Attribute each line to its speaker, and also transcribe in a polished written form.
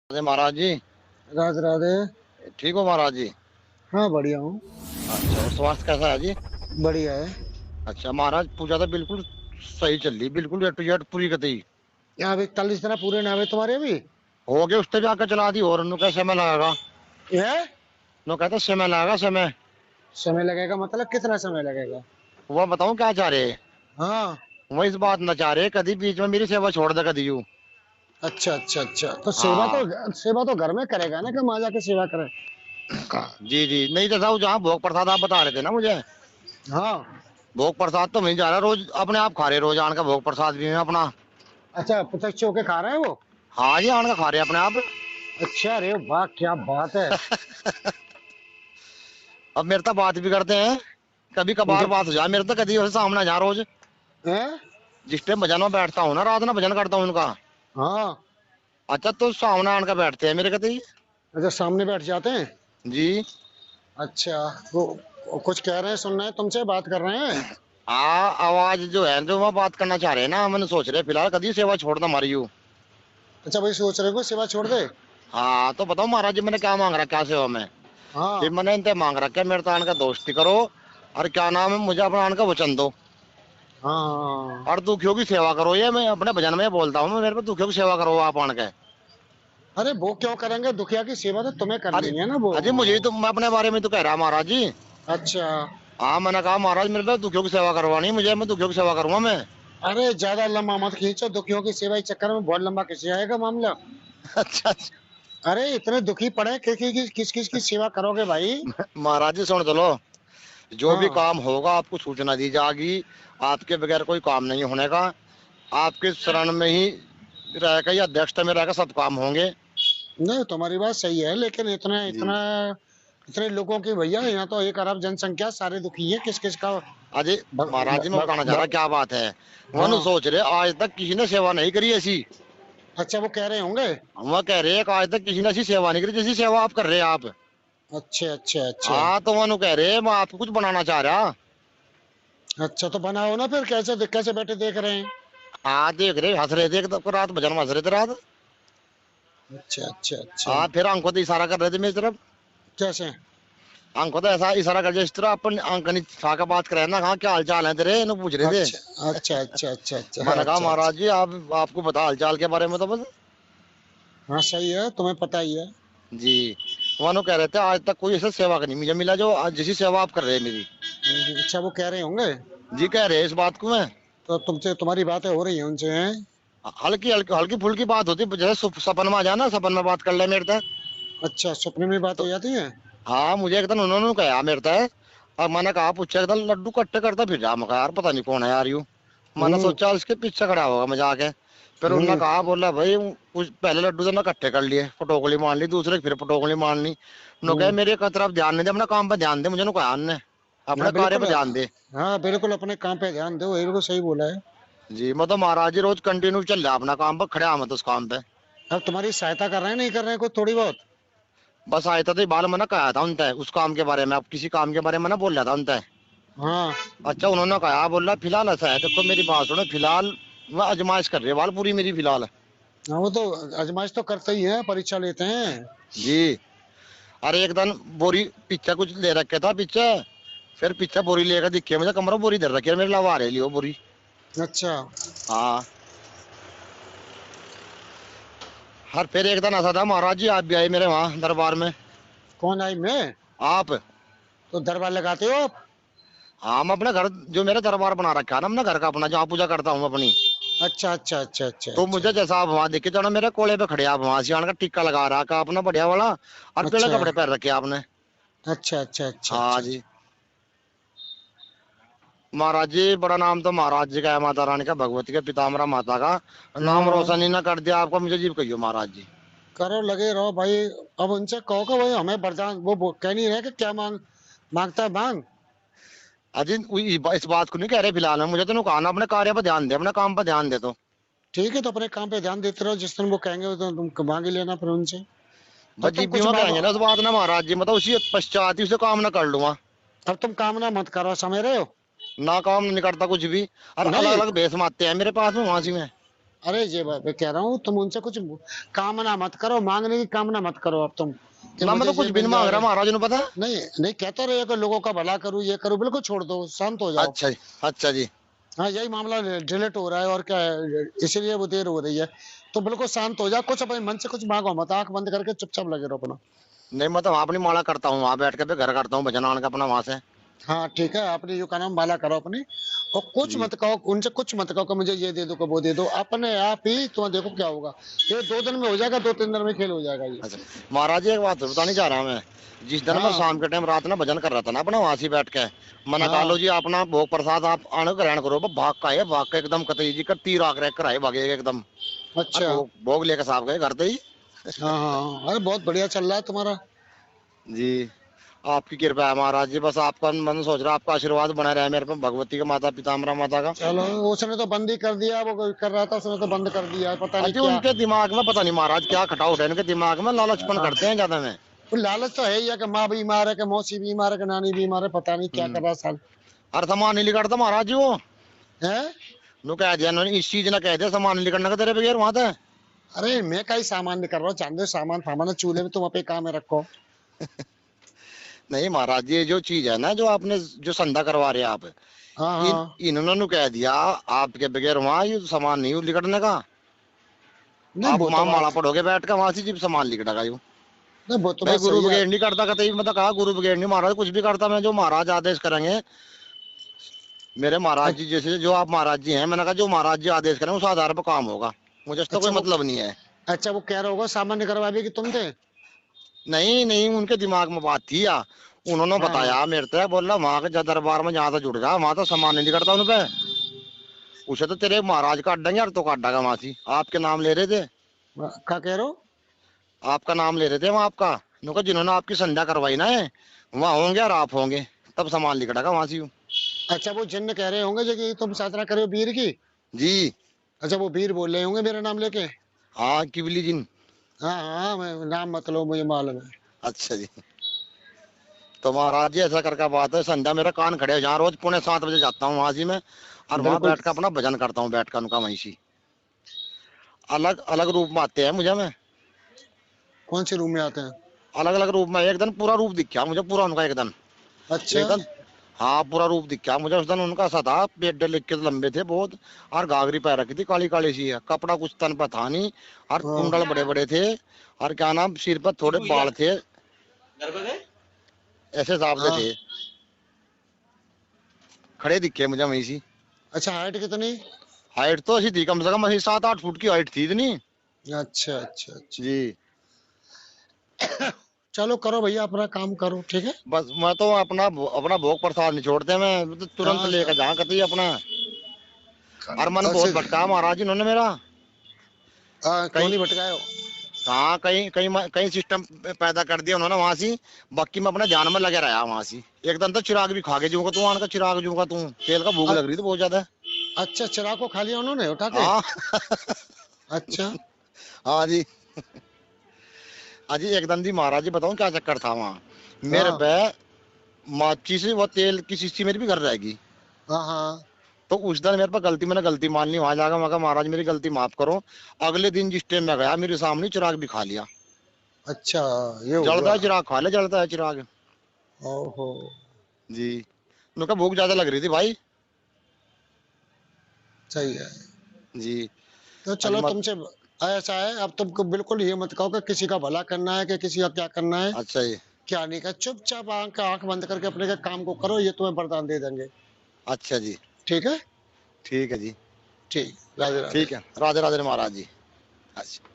Speaker 1: अरे महाराज जी।
Speaker 2: राधे राधे।
Speaker 1: ठीक हो महाराज जी?
Speaker 2: हाँ बढ़िया हूँ।
Speaker 1: अच्छा, और स्वास्थ्य कैसा है जी?
Speaker 2: बढ़िया है।
Speaker 1: अच्छा महाराज, पूजा तो बिल्कुल सही चल रही, बिल्कुल A to Z पूरी कतई।
Speaker 2: यहाँ अब 41 दिन पूरे ना हुए तुम्हारे अभी?
Speaker 1: हो गए, उससे भी आकर चला दी। और उन्होंने क्या समय लगेगा?
Speaker 2: है।
Speaker 1: नो कहते समय लगेगा, समय।
Speaker 2: समय लगेगा मतलब कितना समय लगेगा?
Speaker 1: वो बताऊं क्या चाह रहे?
Speaker 2: हाँ।
Speaker 1: वो इस बात न चाह रहे कभी बीच में मेरी सेवा छोड़ दे कभी यूं।
Speaker 2: अच्छा अच्छा अच्छा, तो
Speaker 1: हाँ।
Speaker 2: सेवा तो घर में करेगा ना, कि माँ जाके सेवा करे।
Speaker 1: जी जी, नहीं तो साहब, जहाँ भोग प्रसाद आप बता रहे थे ना मुझे,
Speaker 2: हाँ।
Speaker 1: भोग प्रसाद तो वहीं जा रहा रोज, अपने आप खा रहे रोज आन का भोग प्रसाद भी है अपना।
Speaker 2: अच्छा, प्रत्यक्ष होके खा रहे हैं वो?
Speaker 1: हाँ जी, आन का खा रहे अपने आप।
Speaker 2: अच्छा, अरे वाह क्या बात है।
Speaker 1: अब मेरे तो बात भी करते हैं, कभी कभार
Speaker 2: उनके
Speaker 1: बात हो जाए मेरे तो, कभी वैसे सामने जा रोज।
Speaker 2: हैं?
Speaker 1: जिस टाइम भजन में बैठता हूँ ना, रात में भजन करता हूँ उनका।
Speaker 2: हाँ।
Speaker 1: अच्छा, तो सामने आन का बैठते हैं मेरे कति।
Speaker 2: अच्छा, सामने बैठ जाते हैं।
Speaker 1: जी।
Speaker 2: अच्छा। वो कुछ कह रहे हैं, सुन रहे हैं तुमसे, बात कर रहे हैं?
Speaker 1: आवाज जो है, जो वह बात करना चाह रहे हैं ना, मैंने सोच रहे फिलहाल कदी सेवा छोड़ना हमारी यू।
Speaker 2: अच्छा भाई, सोच रहे हो सेवा छोड़ दे?
Speaker 1: हाँ, तो बताओ महाराज जी, मैंने क्या मांग रहा, क्या सेवा में? फिर
Speaker 2: हाँ
Speaker 1: मैंने इनसे मांग रखा मेरे तो आन का दोस्ती करो, और क्या नाम है, मुझे अपना आन का वचन दो,
Speaker 2: हाँ हाँ।
Speaker 1: और दुखियों की सेवा करो। ये मैं अपने भजन में बोलता हूँ, मेरे पे दुखियों की सेवा करो आप आन के।
Speaker 2: अरे वो क्यों करेंगे, दुखिया की सेवा तो तुम्हें
Speaker 1: अरे,
Speaker 2: करनी है ना वो।
Speaker 1: अजय मुझे तो, मैं अपने बारे में तो कह रहा महाराज जी।
Speaker 2: अच्छा।
Speaker 1: हाँ, मैंने कहा महाराज मेरे पे दुखियों की सेवा करवानी है मुझे, मैं दुखियों की सेवा करूंगा मैं।
Speaker 2: अरे ज्यादा लंबा मत खींचो, दुखियों की सेवा के चक्कर में बहुत लंबा खिंच जाएगा मामला।
Speaker 1: अच्छा अच्छा।
Speaker 2: अरे इतने दुखी पड़े, किस किस की सेवा करोगे भाई?
Speaker 1: महाराज जी सुन चलो, जो भी
Speaker 2: हाँ।
Speaker 1: काम होगा आपको सूचना दी जाएगी। आपके बगैर कोई काम नहीं होने का। आपके शरण में ही रहेगा, या अध्यक्षता में रहेगा, सब काम होंगे।
Speaker 2: नहीं, तुम्हारी बात सही है, लेकिन इतना
Speaker 1: जी।
Speaker 2: इतना इतने लोगों की भैया, यहाँ तो 1 अरब जनसंख्या, सारे दुखी है, किस किस का
Speaker 1: अजय,
Speaker 2: ब,
Speaker 1: महाराज
Speaker 2: ब,
Speaker 1: जी मैं
Speaker 2: ब,
Speaker 1: बताना चाह रहा
Speaker 2: ब,
Speaker 1: क्या बात है। वह
Speaker 2: हाँ।
Speaker 1: सोच रहे आज तक किसी ने सेवा नहीं करी ऐसी।
Speaker 2: अच्छा, वो कह रहे होंगे।
Speaker 1: वह कह रहे हैं कि आज तक किसी ने ऐसी सेवा नहीं करी जैसी सेवा आप कर रहे हैं आप।
Speaker 2: अच्छा अच्छा अच्छा।
Speaker 1: हाँ, तो वह कह रहे हैं मैं आपको कुछ बनाना चाह रहा।
Speaker 2: अच्छा तो बनाओ ना फिर, कैसे कैसे बैठे देख रहे हैं?
Speaker 1: हाँ, देख रहे हंस रहे थे एक तो, रात भजन में हंस रहे थे रात।
Speaker 2: अच्छा अच्छा अच्छा।
Speaker 1: हाँ, फिर हमको तो इशारा कर रहे थे मेरी तरफ।
Speaker 2: कैसे?
Speaker 1: हमको तो ऐसा इशारा कर दिया इस तरह, अपन अंकनी खा के बात करे ना, कहा क्या हाल चाल है तेरे, इन्हें पूछ रहे थे।
Speaker 2: अच्छा अच्छा अच्छा अच्छा अच्छा
Speaker 1: मैंने कहा
Speaker 2: अच्छा अच्छा।
Speaker 1: महाराज जी, आप आपको पता हाल चाल के बारे में तो बस।
Speaker 2: हाँ सही है, तुम्हें पता ही है।
Speaker 1: जी। मानो कह रहे थे आज तक कोई ऐसा सेवा का नहीं मुझे मिला जो आज जैसी सेवा आप कर रहे हैं मेरी।
Speaker 2: अच्छा, वो कह रहे होंगे।
Speaker 1: जी, कह रहे हैं इस बात को मैं।
Speaker 2: तो तुमसे तुम्हारी बातें हो रही हैं उनसे, हैं?
Speaker 1: हल्की हल्की हल्की फुल्की बात होती, जैसे सपन में आ जाए ना, सपन में बात कर ले मेरे तक।
Speaker 2: अच्छा, सपने में बात
Speaker 1: तो
Speaker 2: हो जाती है?
Speaker 1: हाँ, मुझे एकदम उन्होंने कहा मेरे तक। और मैंने कहा, पूछा एकदम लड्डू कट्टे करता फिर रहा। मैं कहा यार पता नहीं कौन है यार यूं। मैंने
Speaker 2: हम्म
Speaker 1: सोचा इसके पीछे खड़ा होगा मैं जाके। फिर उन्होंने
Speaker 2: हम्म
Speaker 1: कहा, बोला भाई कुछ पहले लड्डू तो ना इकट्ठे कर लिए, पटोकली मान ली, दूसरे फिर पटोकली मान ली। उन्होंने कहा
Speaker 2: हम्म।
Speaker 1: मेरे का तरफ ध्यान नहीं दे, अपने काम पे ध्यान दे, मुझे नु कहा ने
Speaker 2: हाँ
Speaker 1: अपने कार्य
Speaker 2: बिल्कुल।
Speaker 1: पे ध्यान दे।
Speaker 2: हाँ बिल्कुल, अपने काम पे ध्यान दो, ये बिल्कुल सही बोला है।
Speaker 1: जी, मतलब महाराज जी रोज कंटिन्यू चल रहा अपना काम पर, खड़ा मत उस काम पे।
Speaker 2: अब तुम्हारी सहायता कर रहे हैं, नहीं कर रहे हैं, कुछ थोड़ी बहुत?
Speaker 1: बस आया था तो बाल मना कहा था उनसे उस काम के बारे में, अब किसी काम के बारे में ना बोल रहा था उनसे।
Speaker 2: हाँ
Speaker 1: अच्छा, उन्होंने कहा, बोला फिलहाल ऐसा है, देखो मेरी बात सुनो, फिलहाल मैं अजमाइश कर रही है बाल पूरी मेरी फिलहाल।
Speaker 2: हाँ, वो तो आजमाइश तो करते ही हैं, परीक्षा लेते हैं।
Speaker 1: जी। अरे एक दिन बोरी पीछे कुछ ले रखे था पीछे। फिर पीछे बोरी लेकर दिखे मुझे, कमरा बोरी धर रखी है मेरे लवा रही लियो बोरी।
Speaker 2: अच्छा।
Speaker 1: हाँ। हर फिर एक दिन ऐसा था महाराज जी, आप भी आए मेरे वहां दरबार में।
Speaker 2: कौन आई, मैं?
Speaker 1: आप।
Speaker 2: तो दरबार लगाते हो आप?
Speaker 1: हाँ, मैं अपने घर, जो मेरा दरबार बना रखा है ना अपने घर का अपना, जहाँ पूजा करता हूँ अपनी।
Speaker 2: अच्छा अच्छा अच्छा अच्छा
Speaker 1: तो
Speaker 2: अच्छा
Speaker 1: मुझे जैसा आप वहां देखे जाना, मेरे कोले पे खड़े आप वहां सियान का टिक्का लगा रखा अपना बढ़िया वाला, और पीले
Speaker 2: अच्छा
Speaker 1: कपड़े पहन रखे आपने।
Speaker 2: अच्छा अच्छा अच्छा
Speaker 1: हाँ
Speaker 2: अच्छा
Speaker 1: जी।
Speaker 2: अच्छा।
Speaker 1: महाराज जी, बड़ा नाम तो महाराज जी का है, माता रानी का, भगवती का, पितामरा माता का। नाम
Speaker 2: हाँ,
Speaker 1: रोशन ही ना कर दिया आपको, मुझे जीव कहियो महाराज जी।
Speaker 2: करो, लगे रहो भाई। अब उनसे कहो कि भाई हमें वरदान, कह नहीं रहे कि क्या मांगता है, मांग।
Speaker 1: अजी इस बात को नहीं कह रहे फिलहाल में, मुझे तो कहा ना अपने कार्य पर ध्यान दे, अपने काम पर ध्यान दे तो।
Speaker 2: ठीक है, तो अपने काम पे ध्यान देते रहो, जिस दिन वो कहेंगे वो तो तुम मांग ही लेना फिर उनसे।
Speaker 1: बस
Speaker 2: अब तुम
Speaker 1: जी
Speaker 2: कुछ
Speaker 1: बीमा
Speaker 2: मांगो।
Speaker 1: कहेंगे ना उस बात ना महाराज जी, मतलब उसी पश्चात ही उसे काम ना कर लूंगा।
Speaker 2: अब तुम कामना मत करो, समझ रहे हो?
Speaker 1: ना काम नहीं करता कुछ भी। और अलग
Speaker 2: नहीं।
Speaker 1: अलग भेष मारते हैं मेरे पास में वहां से में।
Speaker 2: अरे ये मैं कह रहा हूँ, तुम उनसे कुछ कामना मत करो, मांगने की कामना मत करो अब तुम, कि
Speaker 1: ना मैं
Speaker 2: मुझे
Speaker 1: तो कुछ
Speaker 2: ये
Speaker 1: भी नहीं
Speaker 2: मिल
Speaker 1: मांग रहा
Speaker 2: जाए।
Speaker 1: महाराज ने, पता है।
Speaker 2: नहीं नहीं, कहते रहिए कि लोगों का भला करूँ, ये करूँ, बिल्कुल छोड़ दो, शांत हो जाओ।
Speaker 1: अच्छा जी, अच्छा जी।
Speaker 2: हाँ, यही मामला डिलीट हो रहा है और क्या है, इसीलिए वो देर हो रही है। तो बिल्कुल शांत हो जाओ, कुछ अपने मन से कुछ मांगो मत, आंख बंद करके चुपचाप लगे रहो अपना।
Speaker 1: नहीं मैं तो वहां अपनी माला करता हूँ, वहां बैठ के फिर घर करता हूँ भजन आन का अपना वहां से।
Speaker 2: हाँ ठीक है, अपनी जो का नाम माला करो अपनी, और कुछ
Speaker 1: जी।
Speaker 2: मत कहो उनसे, कुछ मत कहो कि मुझे ये दे दो कि वो दे दो, अपने आप ही तुम देखो क्या होगा। ये 2 दिन में हो जाएगा, 2-3 दिन में खेल हो जाएगा ये।
Speaker 1: अच्छा महाराज जी, एक बात और बताने जा रहा हूँ मैं। जिस दिन मैं
Speaker 2: हाँ
Speaker 1: शाम के टाइम रात में भजन कर रहा था ना अपना वहां से बैठ के, मना कहा लो
Speaker 2: हाँ।
Speaker 1: जी अपना भोग प्रसाद आप आने ग्रहण करो, भाग का है, भाग का एकदम कतई जी का तीर आग रख कर आए भागे एकदम। और
Speaker 2: अच्छा।
Speaker 1: भोग भोग लेकर साहब गए घर पे ही।
Speaker 2: हाँ हाँ हाँ। अरे बहुत बढ़िया चल रहा है तुम्हारा।
Speaker 1: जी। आपकी कृपा है महाराज जी, बस आपका मन सोच रहा आपका आशीर्वाद बना रहे मेरे पे, भगवती का माता पिताम्बरा माता का।
Speaker 2: चलो, उसने तो बंद ही कर दिया, वो कर रहा था, उसने तो बंद कर दिया है, पता नहीं
Speaker 1: अजी
Speaker 2: क्या।
Speaker 1: उनके दिमाग में पता नहीं महाराज क्या खटाउट है, इनके दिमाग में लालचपन
Speaker 2: हाँ,
Speaker 1: करते हैं ज्यादा में।
Speaker 2: वो लालच तो है ही है कि माँ बीमार है, कि मौसी बीमार है, कि नानी बीमार है, पता नहीं क्या कर रहा है साल।
Speaker 1: और सामान नहीं निकलता महाराज जी वो।
Speaker 2: है।
Speaker 1: नु कह दिया इन्होंने, इस चीज ने कह दिया सामान नहीं निकलने का तेरे बगैर वहां से।
Speaker 2: अरे मैं का ही सामान नहीं कर रहा हूँ, जान दो, सामान फामान है चूल्हे में, तुम अपने काम में रखो।
Speaker 1: नहीं महाराज जी, ये जो चीज है ना जो आपने जो संधा करवा रहे हैं आप,
Speaker 2: हाँ
Speaker 1: इन
Speaker 2: हाँ।
Speaker 1: इन्होंने नु कह दिया आपके बगैर वहां ये सामान नहीं निकलने का।
Speaker 2: नहीं
Speaker 1: आप
Speaker 2: वो तो
Speaker 1: वहां माला
Speaker 2: बात,
Speaker 1: पढ़ोगे बैठ कर वहां से जब सामान निकलेगा यूं।
Speaker 2: नहीं वो तो
Speaker 1: भाई
Speaker 2: बात
Speaker 1: गुरु
Speaker 2: सही है।
Speaker 1: बगैर नहीं करता, कतई मैं तो कहा गुरु बगैर नहीं महाराज कुछ भी करता, मैं जो महाराज आदेश करेंगे, मेरे महाराज जी जैसे जो आप महाराज जी हैं, मैंने कहा जो महाराज जी आदेश करें उस आधार पर काम होगा, मुझे इसका कोई
Speaker 2: अच्छा वो,
Speaker 1: मतलब नहीं है।
Speaker 2: अच्छा वो कह रहा होगा सामान्य करवा भी कि तुम थे।
Speaker 1: नहीं नहीं, उनके दिमाग में बात थी या उन्होंने
Speaker 2: हाँ हाँ।
Speaker 1: बताया मेरे से, बोला वहां के दरबार में जहाँ तो जुड़ गया वहां तो सामान नहीं करता उन पे, उसे तो तेरे महाराज काट देंगे यार, तो काट देगा वहां से, आपके नाम ले रहे थे,
Speaker 2: क्या कह रहे हो।
Speaker 1: आपका नाम ले रहे थे वहां आपका। उन्होंने कहा जिन्होंने आपकी संध्या करवाई ना है वहां होंगे और आप होंगे, तब सामान निकलेगा वहां से यूं।
Speaker 2: अच्छा वो जिन्न कह रहे होंगे जो कि तुम साधना करे हो वीर की।
Speaker 1: जी।
Speaker 2: अच्छा वो वीर बोल रहे होंगे मेरा नाम लेके।
Speaker 1: हाँ किबली जिन।
Speaker 2: हाँ हाँ, मैं नाम मत लो, मुझे मालूम है।
Speaker 1: अच्छा जी। तो महाराज जी ऐसा करके बात है, संध्या मेरा कान खड़े हो जहाँ रोज 6:45 जाता हूँ वहां से मैं, और वहां
Speaker 2: बिल्कुल।
Speaker 1: बैठ कर अपना भजन करता हूँ बैठ कर उनका वहीं से। अलग अलग रूप में आते हैं मुझे में,
Speaker 2: कौन से रूम में आते हैं।
Speaker 1: अलग अलग रूप में, एक दिन पूरा रूप दिखा मुझे पूरा उनका एक दिन।
Speaker 2: अच्छा।
Speaker 1: एक दिन हाँ पूरा रूप दिखा मुझे उस दिन उनका, सा था पेट लिख के लंबे थे बहुत, और घाघरी पैर रखी थी काली काली सी है, कपड़ा कुछ तन पर था नहीं, और
Speaker 2: हाँ।
Speaker 1: कुंडल बड़े बड़े थे, और क्या नाम सिर पर थोड़े बाल थे, ऐसे हिसाब से
Speaker 2: हाँ।
Speaker 1: थे, खड़े दिखे मुझे वहीं से।
Speaker 2: अच्छा हाइट कितनी।
Speaker 1: हाइट तो ऐसी थी कम से कम ऐसी 7-8 फुट की हाइट थी इतनी।
Speaker 2: अच्छा अच्छा अच्छा।
Speaker 1: जी।
Speaker 2: चलो करो भैया, अपना काम करो, ठीक है।
Speaker 1: बस मैं तो अपना अपना भोग प्रसाद नहीं छोड़ते, मैं तो तुरंत
Speaker 2: हाँ
Speaker 1: लेकर जहाँ कतई अपना। और मन
Speaker 2: अच्छा।
Speaker 1: बहुत भटका महाराज इन्होंने मेरा,
Speaker 2: हाँ, क्यों
Speaker 1: कहीं
Speaker 2: नहीं भटकाए हो।
Speaker 1: हाँ कहीं कहीं कहीं सिस्टम पैदा कर दिया उन्होंने वहां से, बाकी मैं अपने ध्यान में लगे रहा वहां से। एक दिन तो चिराग भी खा के जूंगा तू आन का, चिराग जूंगा तू, तेल का भूख
Speaker 2: अ-
Speaker 1: लग रही थी बहुत ज्यादा।
Speaker 2: अच्छा, चिराग को खा लिया उन्होंने उठा के।
Speaker 1: हाँ।
Speaker 2: अच्छा।
Speaker 1: हाँ जी। अजी एक दिन जी महाराज जी बताऊं क्या चक्कर था वहाँ मेरे
Speaker 2: हाँ
Speaker 1: पे, माची से वो तेल की शीशी मेरी भी घर रहेगी।
Speaker 2: हाँ हाँ।
Speaker 1: तो उस दिन मेरे पर गलती, मैंने गलती मान ली, वहां जाकर मैं कहा महाराज मेरी गलती माफ करो। अगले दिन जिस टाइम में गया मेरे सामने चिराग भी खा लिया,
Speaker 2: अच्छा, ये हो
Speaker 1: जलता
Speaker 2: गया।
Speaker 1: है चिराग, खा ले जलता है चिराग।
Speaker 2: ओहो।
Speaker 1: जी। उनका भूख ज्यादा लग रही थी भाई।
Speaker 2: सही है।
Speaker 1: जी।
Speaker 2: तो
Speaker 1: आज
Speaker 2: चलो
Speaker 1: मत।
Speaker 2: तुमसे ऐसा है, अब तुमको बिल्कुल ये मत कहो कि किसी का भला करना है कि किसी का क्या करना है,
Speaker 1: अच्छा जी।
Speaker 2: क्या नहीं का, चुपचाप आंख आंख बंद करके अपने के काम को करो, ये तुम्हें वरदान दे देंगे।
Speaker 1: अच्छा जी।
Speaker 2: ठीक है।
Speaker 1: ठीक है जी।
Speaker 2: ठीक, राधे राधे।
Speaker 1: ठीक है, राधे राधे महाराज जी। अच्छा।